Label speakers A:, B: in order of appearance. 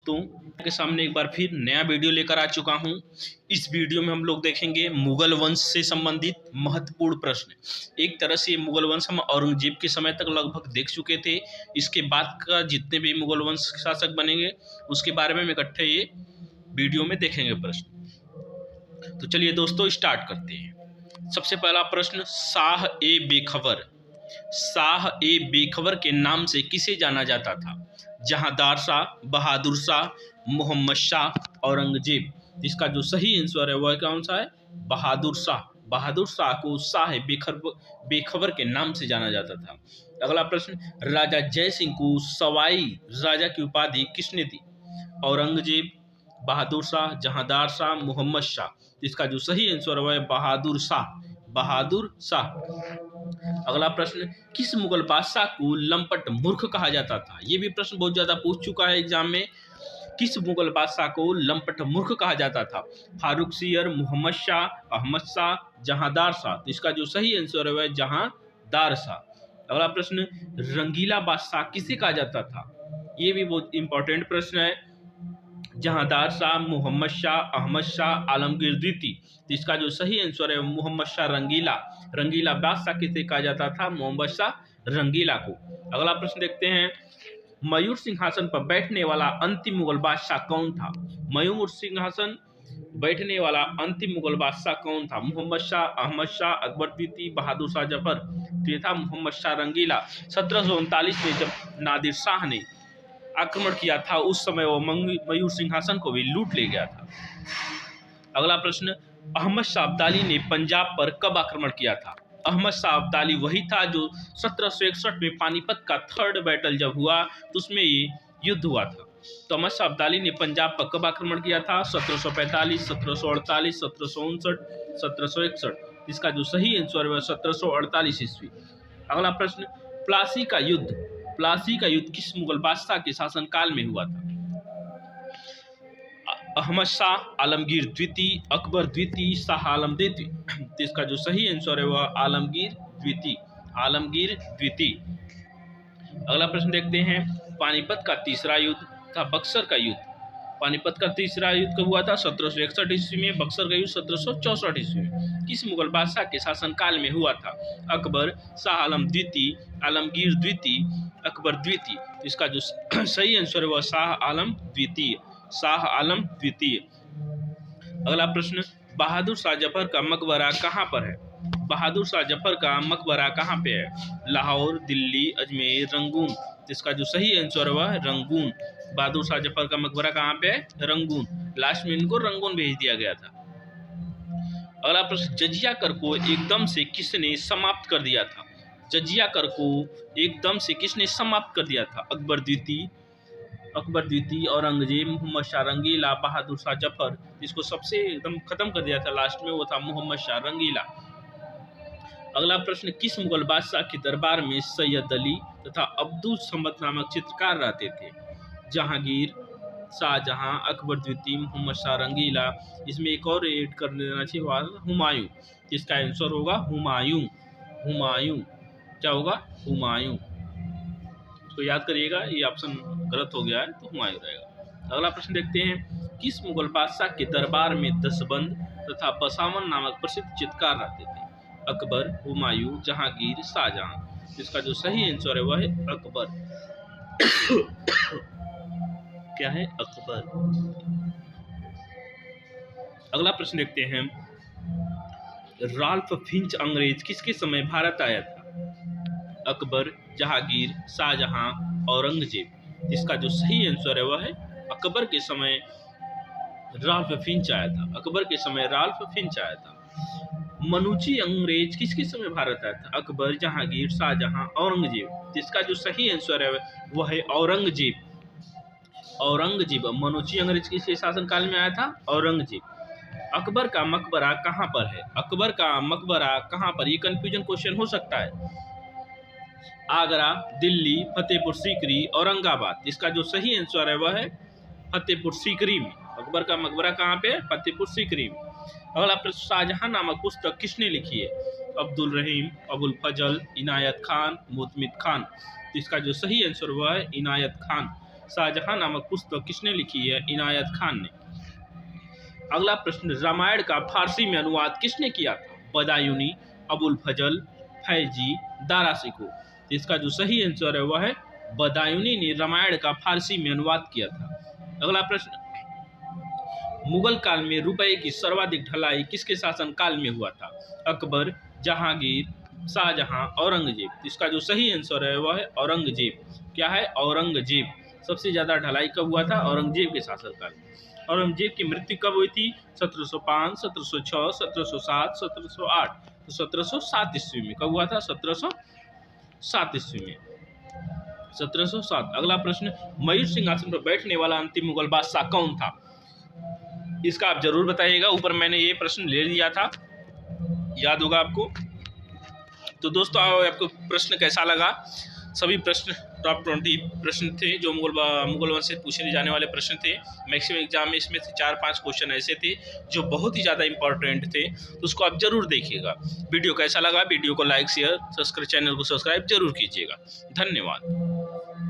A: दोस्तों के सामने एक बार फिर नया वीडियो लेकर आ चुका हूं। इस वीडियो में हम लोग देखेंगे मुगल वंश से संबंधित महत्वपूर्ण प्रश्न। एक तरह से मुगल वंश हम औरंगजेब के समय तक लगभग देख चुके थे। इसके बाद का जितने भी मुगल वंश शासक बनेंगे उसके बारे में हम इकट्ठे ये वीडियो में देखेंगे प्रश्न। तो चलिए दोस्तों स्टार्ट करते हैं। सबसे पहला प्रश्न, शाह ए बेखबर। शाह ए बेखबर के नाम से किसे जाना जाता था? जहांदार शाह, बहादुर शाह, मोहम्मद शाह, औरंगजेब। इसका जो सही आंसर है वह कौन सा है? बहादुर शाह। बहादुर शाह को शाह बेखबर के नाम से जाना जाता था। अगला प्रश्न, राजा जय सिंह को सवाई राजा की उपाधि किसने दी? औरंगजेब, बहादुर शाह, जहांदार शाह, मोहम्मद शाह। इसका जो सही आंसर है वह बहादुर शाह। बहादुर शाह। अगला प्रश्न, किस मुगल बादशाह को लंपट मूर्ख कहा जाता था? ये भी प्रश्न बहुत ज्यादा पूछ चुका है एग्जाम में। किस मुगल बादशाह को लंपट मूर्ख कहा जाता था? फारूक सियर, मोहम्मद शाह, अहमद शाह, जहांदार शाह। तो इसका जो सही आंसर है वह जहांदार शाह। अगला प्रश्न, रंगीला बादशाह किसे कहा जाता था? ये भी बहुत इंपॉर्टेंट प्रश्न है। जहांदार शाह, मोहम्मद शाह, अहमद शाह, आलमगीर द्वितीय। तो इसका जो सही आंसर है मोहम्मद शाह रंगीला। रंगीला बादशाह किसे कहा जाता था? मोहम्मद शाह रंगीला को। अगला प्रश्न देखते हैं, मयूर सिंहासन पर बैठने वाला अंतिम मुगल बादशाह कौन था? मयूर सिंहासन बैठने वाला अंतिम मुगल बादशाह कौन था? मोहम्मद शाह, अहमद शाह, अकबर द्वितीय, बहादुर शाह जफर। तो ये था मोहम्मद शाह रंगीला। 1739 में जब नादिर शाह ने आक्रमण किया था उस समय वो मयूर सिंहासन को भी लूट ले गया था। अगला प्रश्न, अहमद शाह अब्दाली ने पंजाब पर कब आक्रमण किया था? अहमद शाह अब्दाली वही था जो 1761 में पानीपत का थर्ड बैटल जब हुआ तो उसमें ये युद्ध हुआ था। तो अहमद शाह अब्दाली ने पंजाब पर कब आक्रमण किया था? 1745, 1748, 1759, 1761। इसका जो सही आंसर है 1748 ईस्वी। अगला प्रश्न, प्लासी का युद्ध किस मुगल बादशाह के शासनकाल में हुआ था? अहमद शाह, आलमगीर द्वितीय, अकबर द्वितीय, शाह आलम द्वितीय। तो इसका जो सही आंसर है वह आलमगीर द्वितीय। आलमगीर द्वितीय। अगला प्रश्न देखते हैं, पानीपत का तीसरा युद्ध था बक्सर का युद्ध। पानीपत का तीसरा युद्ध कब हुआ था? 1761 ईस्वी में। बक्सर का युद्ध 1764 ईस्वी में। किस मुगल बादशाह के शासनकाल में हुआ था? अकबर, शाह आलम द्वितीय, आलमगीर द्वितीय, अकबर द्वितीय। इसका जो सही आंसर है वह शाह आलम द्वितीय। शाह आलम द्वितीय। अगला प्रश्न, बहादुर शाह जफर का मकबरा कहाँ पर है? बहादुर शाह जफर का मकबरा कहाँ पे है? लाहौर, दिल्ली, अजमेर, रंगून। इसका जो सही आंसर है वह रंगून। बहादुर शाह जफर का मकबरा कहाँ पे है? रंगून। लास्ट में इनको रंगून भेज दिया गया था। अगला प्रश्न, जजिया कर को एकदम से किसने समाप्त कर दिया था? जजिया कर को एकदम से किसने समाप्त कर दिया था? अकबर द्वितीय, औरंगजेब, मोहम्मद शाह रंगीला, बहादुर शाह जफर। इसको सबसे एकदम खत्म कर दिया था लास्ट में, वो था मोहम्मद शाह रंगीला। अगला प्रश्न, किस मुगल बादशाह के दरबार में सैयद अली तथा अब्दुल समद नामक चित्रकार रहते थे? जहांगीर, शाहजहां, अकबर द्वितीय, मोहम्मद शाह रंगीला। इसमें एक और ऐड कर देना चाहिए, हुमायूं। इसका आंसर होगा हुमायूं। हुमायूं क्या होगा? हुमायूं। तो याद करिएगा, ये ऑप्शन गलत हो गया है तो हुमायूं रहेगा। अगला प्रश्न देखते हैं, किस मुगल बादशाह के दरबार में दसबंद तथा बसावन नामक प्रसिद्ध चित्रकार रहते थे? अकबर, हुमायूं, जहांगीर, शाहजहां। इसका जो सही आंसर है वह है अकबर। क्या है? अकबर। अगला प्रश्न देखते हैं, राल्फ फिंच अंग्रेज किसके समय भारत आया था? अकबर, जहांगीर, शाहजहां, औरंगजेब। इसका जो सही आंसर है वह है अकबर के समय राल्फ फिंच आया था। अकबर के समय राल्फ फिंच आया था। मनुची अंग्रेज किसके समय भारत आया था? अकबर, जहांगीर, शाहजहां, औरंगजेब। इसका जो सही आंसर है वह है औरंगजेब। औरंगजेब। मनुची अंग्रेज किसके शासनकाल में आया था? औरंगजेब। अकबर का मकबरा कहाँ पर है? अकबर का मकबरा कहाँ पर? ये कंफ्यूजन क्वेश्चन हो सकता है। आगरा, दिल्ली, फतेहपुर सीकरी, औरंगाबाद। इसका जो सही आंसर है वह है फतेहपुर सीकरी में। अकबर का मकबरा कहाँ पे है? फतेहपुर सीकरी में। अगला प्रश्न, शाहजहां नामक पुस्तक किसने लिखी है? अब्दुल रहीम, अबुल फजल, इनायत खान, मुतमिद खान। इसका जो सही आंसर वह है इनायत खान। शाहजहां नामक पुस्तक किसने लिखी है? इनायत खान ने। अगला प्रश्न, रामायण का फारसी में अनुवाद किसने किया था? बदायूनी, अबुल फजल, फैजी, दारा शिकोह। तो इसका जो सही आंसर है वह है बदायूनी ने रामायण का फारसी में अनुवाद किया था। अगला प्रश्न, मुगल काल में रुपए की सर्वाधिक ढलाई किसके शासन काल में हुआ था? अकबर, जहांगीर, शाहजहां, औरंगजेब। तो इसका जो सही आंसर है वह है औरंगजेब। क्या है? औरंगजेब। सबसे ज्यादा ढलाई कब हुआ था? औरंगजेब के शासनकाल में। औरंगजेब की मृत्यु कब हुई थी? 1705, 1706, 1707, 1708। तो 1707 ईस्वी में। कब हुआ था? 1707 ईस्वी में। 1707। अगला प्रश्न, मयूर सिंहासन पर बैठने वाला अंतिम मुगल बादशाह कौन था? इसका आप जरूर बताइएगा। ऊपर मैंने ये प्रश्न ले लिया था, याद होगा आपको। तो दोस्तों आपको प्रश्न कैसा लगा? सभी प्रश्न टॉप 20 प्रश्न थे जो मुगल वंश से पूछे जाने वाले प्रश्न थे। मैक्सिमम एग्जाम में इसमें से 4-5 क्वेश्चन ऐसे थे जो बहुत ही ज़्यादा इंपॉर्टेंट थे, तो उसको आप जरूर देखिएगा। वीडियो कैसा लगा? वीडियो को लाइक, शेयर, सब्सक्राइब, चैनल को सब्सक्राइब जरूर कीजिएगा। धन्यवाद।